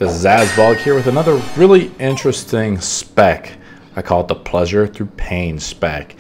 Zazbog here with another really interesting spec. I call it the Pleasure Through Pain spec.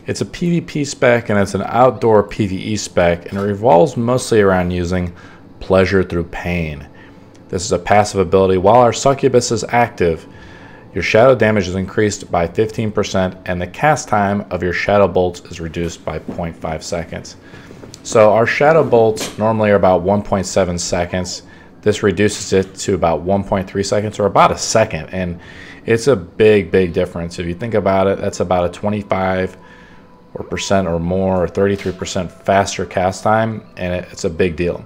It's a PvP spec and it's an outdoor PvE spec, and it revolves mostly around using Pleasure Through Pain. This is a passive ability. While our succubus is active, your shadow damage is increased by 15% and the cast time of your shadow bolts is reduced by 0.5 seconds. So our shadow bolts normally are about 1.7 seconds. This reduces it to about 1.3 seconds, or about a second, and it's a big difference. If you think about it, that's about a 25% or more, or 33% faster cast time, and it's a big deal.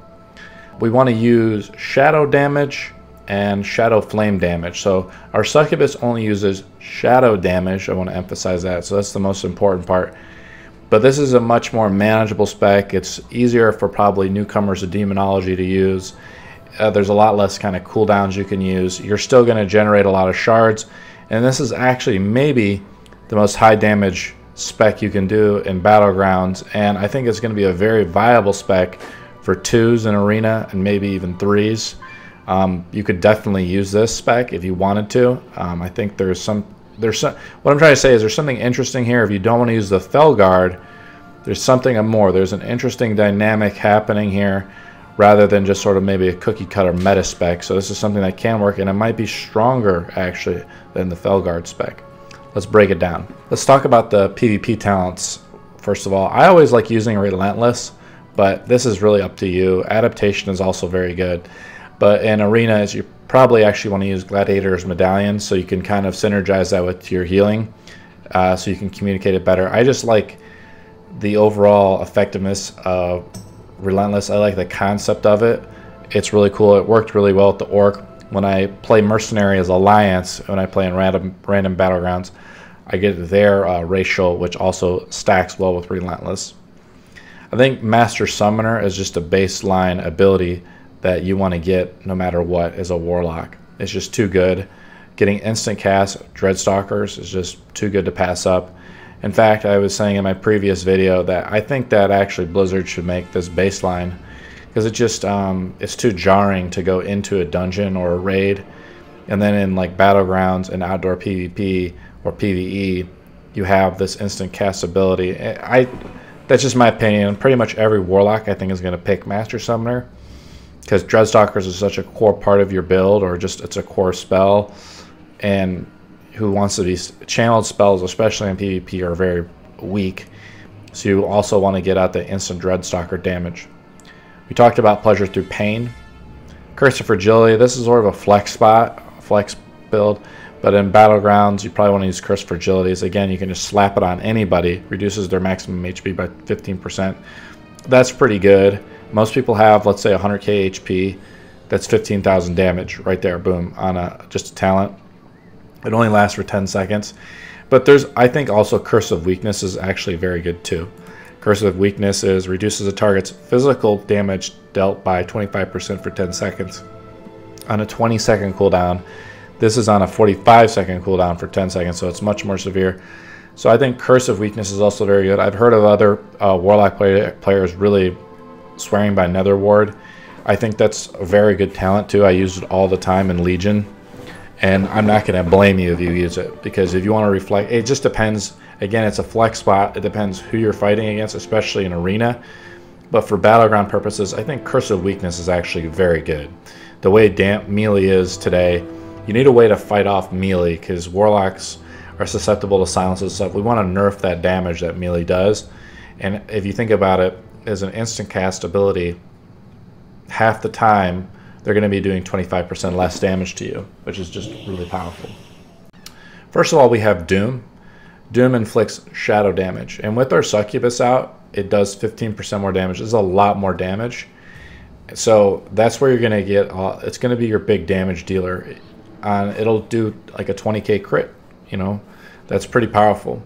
We want to use shadow damage and shadow flame damage. So our succubus only uses shadow damage. I want to emphasize that, so that's the most important part. But this is a much more manageable spec. It's easier for probably newcomers to demonology to use. There's a lot less kind of cooldowns you can use. You're still going to generate a lot of shards, and this is actually maybe the most high damage spec you can do in Battlegrounds, and I think it's going to be a very viable spec for 2s in Arena and maybe even 3s. You could definitely use this spec if you wanted to. I think what I'm trying to say is there's something interesting here. If you don't want to use the Felguard, there's something more. There's an interesting dynamic happening here, rather than just sort of maybe a cookie cutter meta spec. So this is something that can work, and it might be stronger actually than the Felguard spec. Let's break it down. Let's talk about the PvP talents. First of all, I always like using Relentless, but this is really up to you. Adaptation is also very good, but in arenas you probably actually want to use Gladiator's Medallion, so you can kind of synergize that with your healing, so you can communicate it better. I just like the overall effectiveness of Relentless. I like the concept of it. It's really cool. It worked really well with the Orc. When I play Mercenary as Alliance, when I play in random Battlegrounds, I get their racial, which also stacks well with Relentless. I think Master Summoner is just a baseline ability that you want to get no matter what as a Warlock. It's just too good. Getting instant cast Dreadstalkers is just too good to pass up. In fact, I was saying in my previous video that I think that actually Blizzard should make this baseline, because it just it's too jarring to go into a dungeon or a raid, and then in like Battlegrounds and outdoor PvP or PvE, you have this instant cast ability. That's just my opinion. Pretty much every Warlock I think is going to pick Master Summoner, because Dreadstalkers is such a core part of your build, or just it's a core spell, and who wants to be channeled spells, especially in PvP, are very weak. So you also want to get out the instant Dreadstalker damage. We talked about Pleasure Through Pain. Curse of Fragility, this is sort of a flex build, but in Battlegrounds you probably want to use Curse of Fragilities. Again, you can just slap it on anybody, reduces their maximum HP by 15%. That's pretty good. Most people have, let's say, 100k HP. That's 15,000 damage right there, boom, on just a talent. It only lasts for 10 seconds. But there's, I think, also Curse of Weakness is actually very good too. Curse of Weakness reduces a target's physical damage dealt by 25% for 10 seconds. On a 20-second cooldown. This is on a 45-second cooldown for 10 seconds, so it's much more severe. So I think Curse of Weakness is also very good. I've heard of other Warlock players really swearing by Nether Ward. I think that's a very good talent too. I use it all the time in Legion. And I'm not going to blame you if you use it, because if you want to reflect, it just depends. Again, it's a flex spot. It depends who you're fighting against, especially in Arena. But for Battleground purposes, I think Curse of Weakness is actually very good. The way melee is today, you need a way to fight off melee, because Warlocks are susceptible to silences and stuff. We want to nerf that damage that melee does. And if you think about it, as an instant cast ability, half the time they're going to be doing 25% less damage to you, which is just really powerful. First of all, we have Doom. Doom inflicts shadow damage, and with our succubus out, it does 15% more damage. This is a lot more damage. So that's where you're going to get, it's going to be your big damage dealer. It'll do like a 20k crit, you know, that's pretty powerful.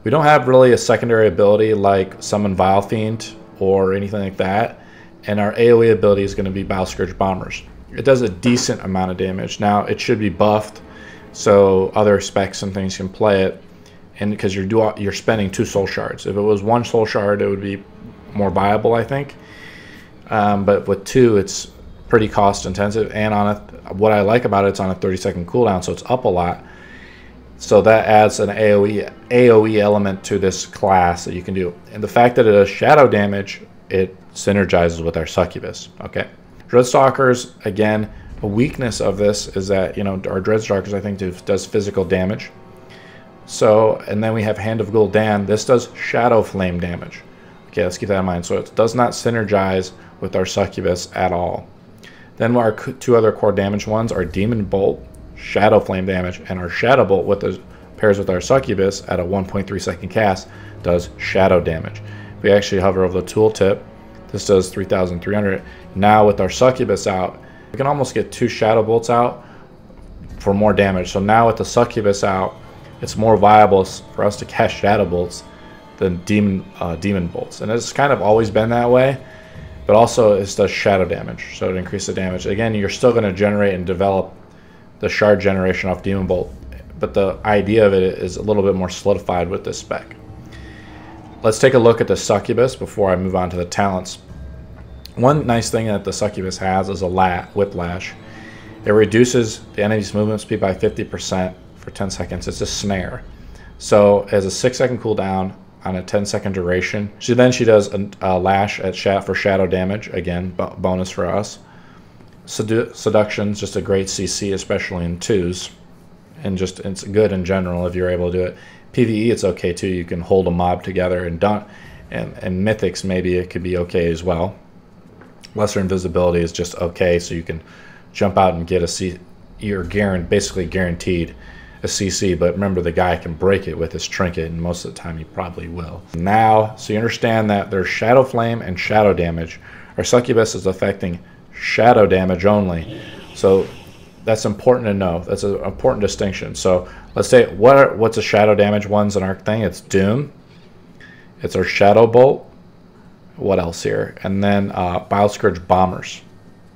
We don't have really a secondary ability like Summon Vile Fiend or anything like that. And our AoE ability is going to be Bile Scourge Bombers. It does a decent amount of damage. Now, it should be buffed, so other specs and things can play it, and because you're spending 2 soul shards. If it was 1 soul shard, it would be more viable, I think. But with 2, it's pretty cost intensive, and what I like about it, it's on a 30-second cooldown, so it's up a lot. So that adds an AoE element to this class that you can do. And the fact that it does shadow damage, it synergizes with our succubus. Okay, Dreadstalkers, again, a weakness of this is that, you know, our Dreadstalkers, I think, does physical damage. So, and then we have Hand of Gul'dan. This does shadow flame damage. Okay, let's keep that in mind. So it does not synergize with our succubus at all. Then our two other core damage ones are Demon Bolt, shadow flame damage, and our Shadow Bolt with the pairs with our succubus at a 1.3 second cast does shadow damage. If we actually hover over the tooltip, this does 3,300. Now with our succubus out, we can almost get 2 shadow bolts out for more damage. So now with the succubus out, it's more viable for us to cast shadow bolts than demon bolts, and it's kind of always been that way. But also it does shadow damage, so it increases the damage. Again, you're still going to generate and develop the shard generation off demon bolt, but the idea of it is a little bit more solidified with this spec. Let's take a look at the succubus before I move on to the talents. One nice thing that the succubus has is a whiplash. It reduces the enemy's movement speed by 50% for 10 seconds. It's a snare. So it has a 6-second cooldown on a 10-second duration. She does a lash for shadow damage, again, bonus for us. Seduction's just a great CC, especially in 2s, and just it's good in general if you're able to do it. PvE, it's okay too. You can hold a mob together, and mythics, maybe it could be okay as well. Lesser invisibility is just okay, so you can jump out and get a C. You're basically guaranteed a CC, but remember, the guy can break it with his trinket, and most of the time he probably will. Now, so you understand that there's shadow flame and shadow damage. Our succubus is affecting shadow damage only, so that's important to know. That's an important distinction. So let's say what's the shadow damage ones in our thing? It's Doom, it's our Shadow Bolt. What else here? And then Bile Scourge Bombers.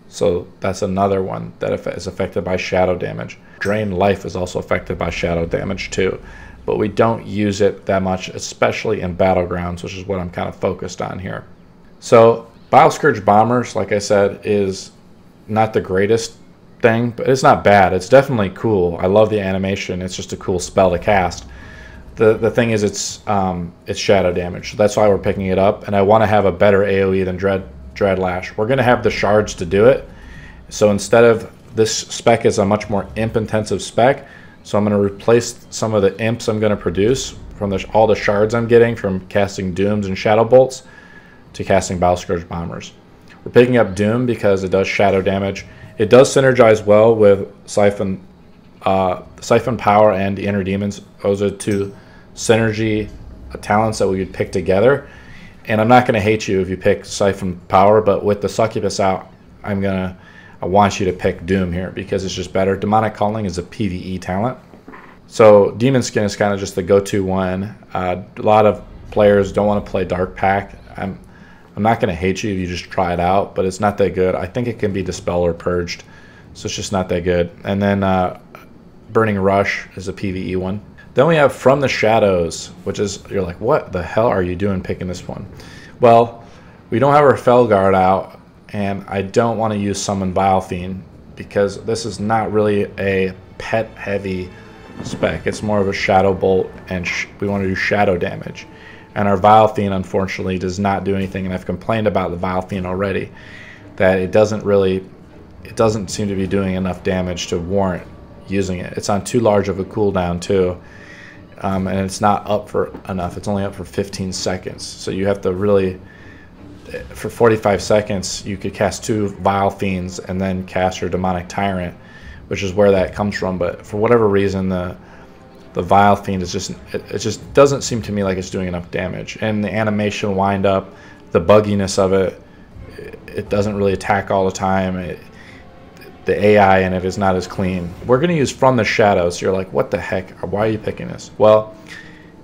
So that's another one that is affected by shadow damage. Drain Life is also affected by shadow damage too, but we don't use it that much, especially in Battlegrounds, which is what I'm kind of focused on here. So Bile Scourge Bombers, like I said, is not the greatest thing, but it's not bad. It's definitely cool. I love the animation. It's just a cool spell to cast. The thing is, it's shadow damage. So that's why we're picking it up, and I want to have a better AoE than Dread Lash. We're going to have the shards to do it. So instead of this spec is a much more imp-intensive spec, so I'm going to replace some of the imps I'm going to produce from all the shards I'm getting from casting Dooms and Shadow Bolts to casting Bile Scourge Bombers. We're picking up Doom because it does shadow damage. It does synergize well with Siphon Power and the Inner Demons. Those are 2 synergy talents that we would pick together. And I'm not going to hate you if you pick Siphon Power, but with the succubus out, I want you to pick Doom here because it's just better. Demonic Calling is a PvE talent. So Demon Skin is kind of just the go-to one. A lot of players don't want to play Dark Pact. I'm not going to hate you if you just try it out, but it's not that good. I think it can be Dispelled or Purged, so it's just not that good. And then Burning Rush is a PvE one. Then we have From the Shadows, which is, you're like, what the hell are you doing picking this one? Well, we don't have our Felguard out, and I don't want to use Summon Vile Fiend because this is not really a pet-heavy spec. It's more of a Shadow Bolt, and we want to do shadow damage. And our Vile Fiend, unfortunately, does not do anything, and I've complained about the Vile Fiend already, that it doesn't seem to be doing enough damage to warrant using it. It's on too large of a cooldown, too. And it's not up for enough. It's only up for 15 seconds. So you have to really, for 45 seconds, you could cast 2 Vile Fiends and then cast your Demonic Tyrant, which is where that comes from. But for whatever reason, the Vile Fiend is it just doesn't seem to me like it's doing enough damage. And the animation wind up, the bugginess of it doesn't really attack all the time. The AI in it is not as clean. We're going to use From the Shadows. So you're like, what the heck? Why are you picking this? Well,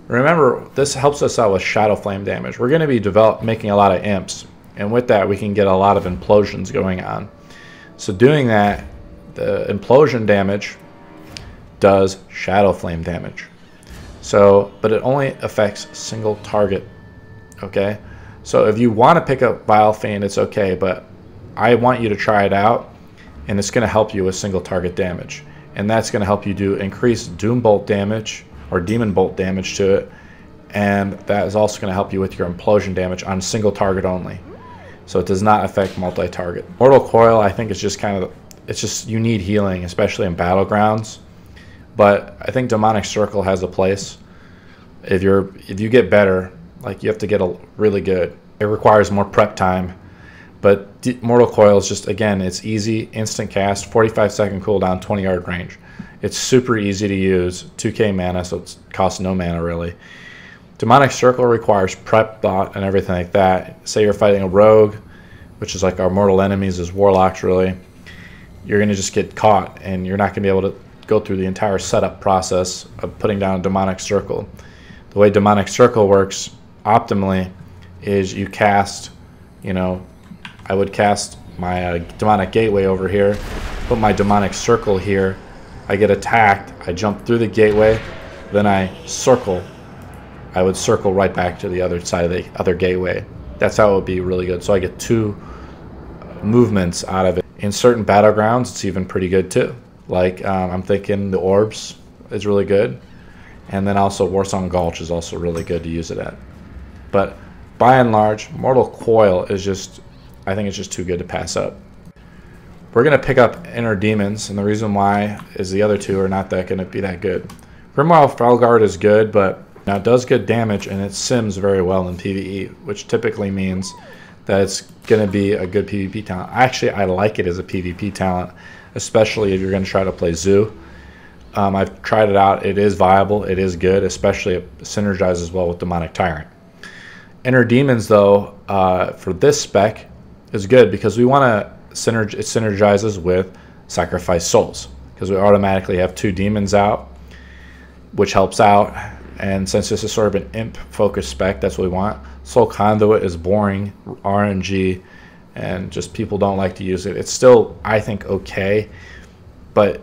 remember, this helps us out with shadow flame damage. We're going to be making a lot of imps, and with that, we can get a lot of implosions going on. So doing that, the implosion damage does shadow flame damage. So, but it only affects single target. Okay, so if you want to pick up Vile Fiend, it's okay, but I want you to try it out, and it's going to help you with single target damage. And that's going to help you do increased Doom Bolt damage or Demon Bolt damage to it. And that is also going to help you with your implosion damage on single target only. So it does not affect multi-target. Mortal Coil, I think, is just kind of, it's just, you need healing, especially in battlegrounds. But I think Demonic Circle has a place. If you get better, like, you have to get really good. It requires more prep time. But Mortal Coil is just, again, it's easy, instant cast, 45-second cooldown, 20-yard range. It's super easy to use, 2k mana, so it costs no mana really. Demonic Circle requires prep, thought, and everything like that. Say you're fighting a rogue, which is like our mortal enemies is warlocks really. You're going to just get caught, and you're not going to be able to go through the entire setup process of putting down a Demonic Circle. The way Demonic Circle works optimally is you cast, you know, I would cast my Demonic Gateway over here, put my Demonic Circle here, I get attacked, I jump through the gateway, then I circle. I would circle right back to the other side of the other gateway. That's how it would be really good. So I get 2 movements out of it. In certain battlegrounds, it's even pretty good too. Like, I'm thinking the Orbs is really good. And then also Warsong Gulch is also really good to use it at. But by and large, Mortal Coil is just, I think it's just too good to pass up. We're going to pick up Inner Demons, and the reason why is the other 2 are not going to be that good. Grimoire Felguard is good, but now it does good damage, and it sims very well in PvE, which typically means that it's going to be a good PvP talent. Actually, I like it as a PvP talent, especially if you're going to try to play Zoo. I've tried it out. It is viable. It is good, especially it synergizes well with Demonic Tyrant. Inner Demons, though, for this spec is good because we want to it synergizes with Sacrifice Souls because we automatically have 2 demons out, which helps out. And since this is sort of an imp-focused spec, that's what we want. Soul Conduit is boring, RNG, and just people don't like to use it. It's still, I think, okay, but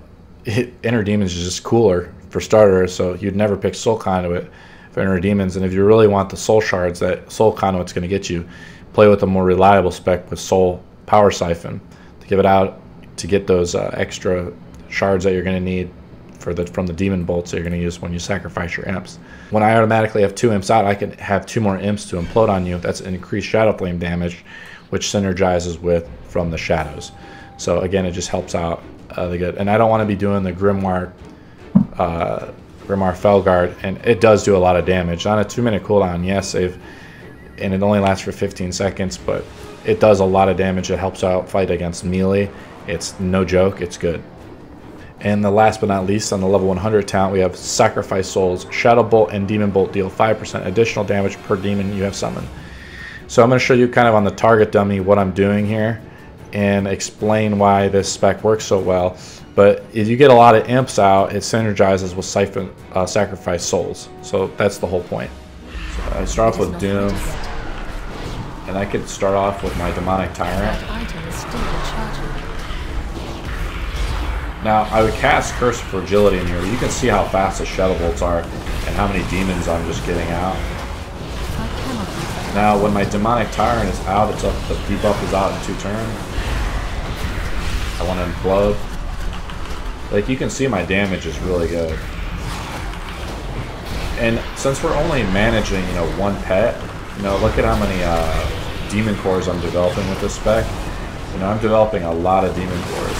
Inner Demons is just cooler for starters, so you'd never pick Soul Conduit for Inner Demons. And if you really want the Soul Shards that Soul Conduit's going to get you, play with a more reliable spec with Soul Power Siphon to give it out to get those extra shards that you're going to need from the demon bolts that you're going to use when you sacrifice your imps. When I automatically have 2 imps out, I can have 2 more imps to implode on you. That's an increased shadowflame damage, which synergizes with from the shadows. So again, it just helps out the good. And I don't want to be doing the Grimoire Felguard, and it does do a lot of damage on a 2-minute cooldown. Yes, and it only lasts for 15 seconds, but it does a lot of damage. It helps out fight against melee. It's no joke. It's good. And the last but not least, on the level 100 talent, we have Sacrifice Souls. Shadow Bolt and Demon Bolt deal 5% additional damage per demon you have summoned. So I'm going to show you kind of on the target dummy what I'm doing here and explain why this spec works so well. But if you get a lot of imps out, it synergizes with Sacrifice Souls. So that's the whole point. So I start off with Doom, and I could start off with my Demonic Tyrant. Now, I would cast Curse of Fragility in here. You can see how fast the Shadow Bolts are and how many demons I'm just getting out. Now, when my Demonic Tyrant is out, it's up, the debuff is out in 2 turns. I want to implode. Like, you can see my damage is really good. And since we're only managing, 1 pet, look at how many demon cores I'm developing with this spec. I'm developing a lot of demon cores.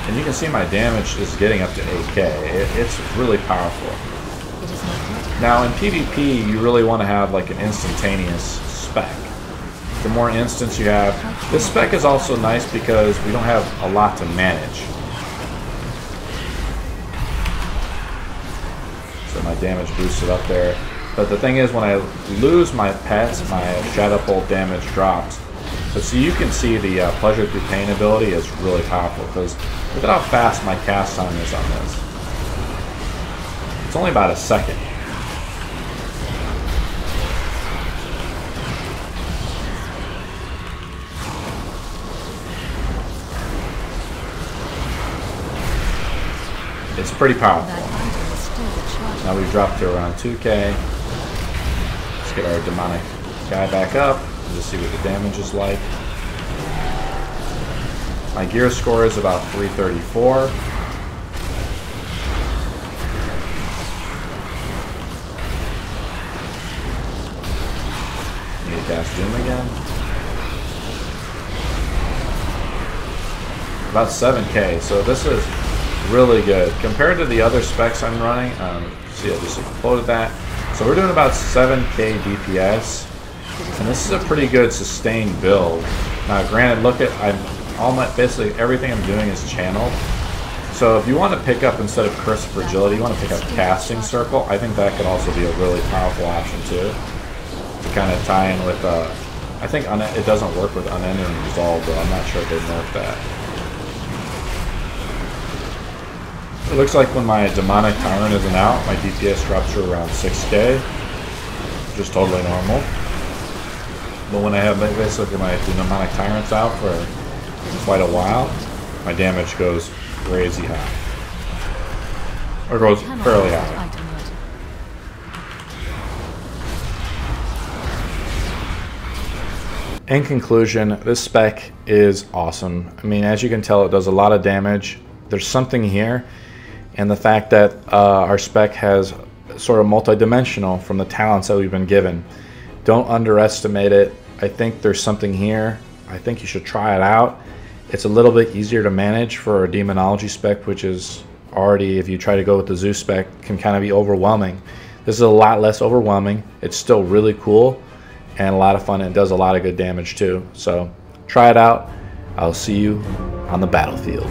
And you can see my damage is getting up to 8k. It's really powerful. Now in PvP, you really want to have like an instantaneous spec. The more instants you have, this spec is also nice because we don't have a lot to manage. So my damage boosted up there. But the thing is, when I lose my pets, my Shadow Bolt damage drops. But so you can see the Pleasure Through Pain ability is really powerful because look at how fast my cast time is on this. It's only about a second. It's pretty powerful. Now we've dropped to around 2k. Let's get our demonic guy back up and just see what the damage is like. My gear score is about 334. Need to cast Doom again. About 7k, so this is really good. Compared to the other specs I'm running, see I just uploaded that. So we're doing about 7k DPS, and this is a pretty good sustained build. Now granted, look at, basically everything I'm doing is channeled. So if you want to pick up, instead of Curse of Fragility, you want to pick up Casting Circle, I think that could also be a really powerful option too. To kind of tie in with, I think it doesn't work with Unending Resolve though, I'm not sure if they nerfed that. It looks like when my Demonic Tyrant isn't out, my DPS drops to around 6k, which is totally normal. But when I have basically my Demonic Tyrants out for quite a while, my damage goes crazy high. Or goes fairly high. In conclusion, this spec is awesome. I mean, as you can tell, it does a lot of damage. There's something here. And the fact that our spec has sort of multi-dimensional from the talents that we've been given. Don't underestimate it. I think there's something here. I think you should try it out. It's a little bit easier to manage for a Demonology spec, which is already, if you try to go with the Zeus spec, can kind of be overwhelming. This is a lot less overwhelming. It's still really cool and a lot of fun, and it does a lot of good damage too. So try it out. I'll see you on the battlefield.